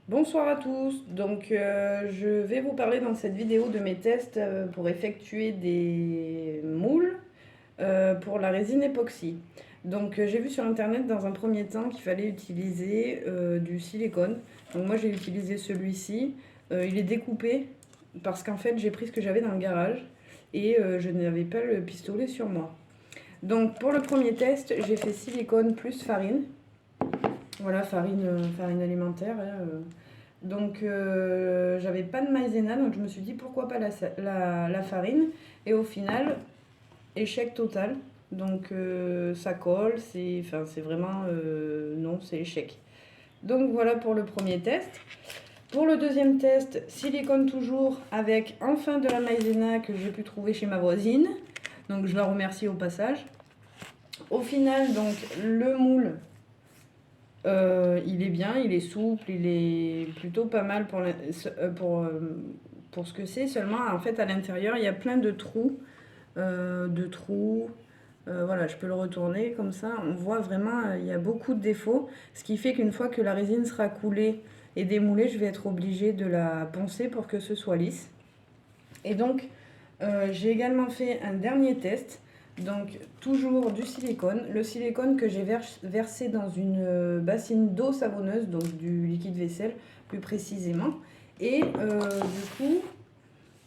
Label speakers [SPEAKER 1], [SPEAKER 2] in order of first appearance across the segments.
[SPEAKER 1] Bonsoir à tous, je vais vous parler dans cette vidéo de mes tests pour effectuer des moules pour la résine époxy. J'ai vu sur internet dans un premier temps qu'il fallait utiliser du silicone. Donc moi j'ai utilisé celui-ci, il est découpé parce qu'en fait j'ai pris ce que j'avais dans le garage et je n'avais pas le pistolet sur moi. Donc pour le premier test j'ai fait silicone plus farine. Voilà, farine alimentaire. J'avais pas de maïzena, donc je me suis dit pourquoi pas la farine. Et au final, échec total. Ça colle, c'est vraiment non, c'est échec. Donc voilà pour le premier test. Pour le deuxième test, silicone toujours avec enfin de la maïzena que j'ai pu trouver chez ma voisine. Donc je la remercie au passage. Au final, donc le moule, il est bien, il est souple, il est plutôt pas mal pour ce que c'est. Seulement, en fait, à l'intérieur, il y a plein de trous. Voilà, je peux le retourner comme ça. On voit vraiment, il y a beaucoup de défauts. Ce qui fait qu'une fois que la résine sera coulée et démoulée, je vais être obligée de la poncer pour que ce soit lisse. Et donc, j'ai également fait un dernier test. Donc, toujours du silicone. Le silicone que j'ai versé dans une bassine d'eau savonneuse, donc du liquide vaisselle plus précisément. Et du coup,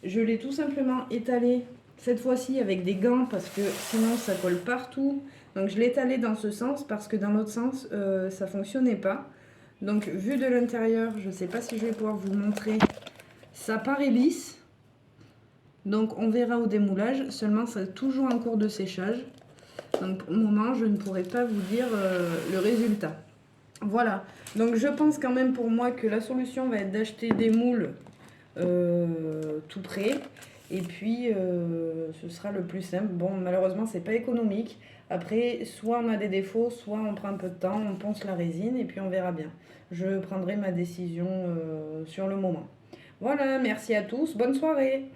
[SPEAKER 1] je l'ai tout simplement étalé, cette fois-ci avec des gants parce que sinon ça colle partout. Donc, je l'ai étalé dans ce sens parce que dans l'autre sens, ça fonctionnait pas. Donc, vu de l'intérieur, je ne sais pas si je vais pouvoir vous montrer. Ça paraît lisse. Donc on verra au démoulage, seulement c'est toujours en cours de séchage. Donc pour le moment, je ne pourrai pas vous dire le résultat. Voilà, donc je pense quand même pour moi que la solution va être d'acheter des moules tout prêts. Et puis ce sera le plus simple. Bon, malheureusement, c'est pas économique. Après, soit on a des défauts, soit on prend un peu de temps, on ponce la résine et puis on verra bien. Je prendrai ma décision sur le moment. Voilà, merci à tous, bonne soirée.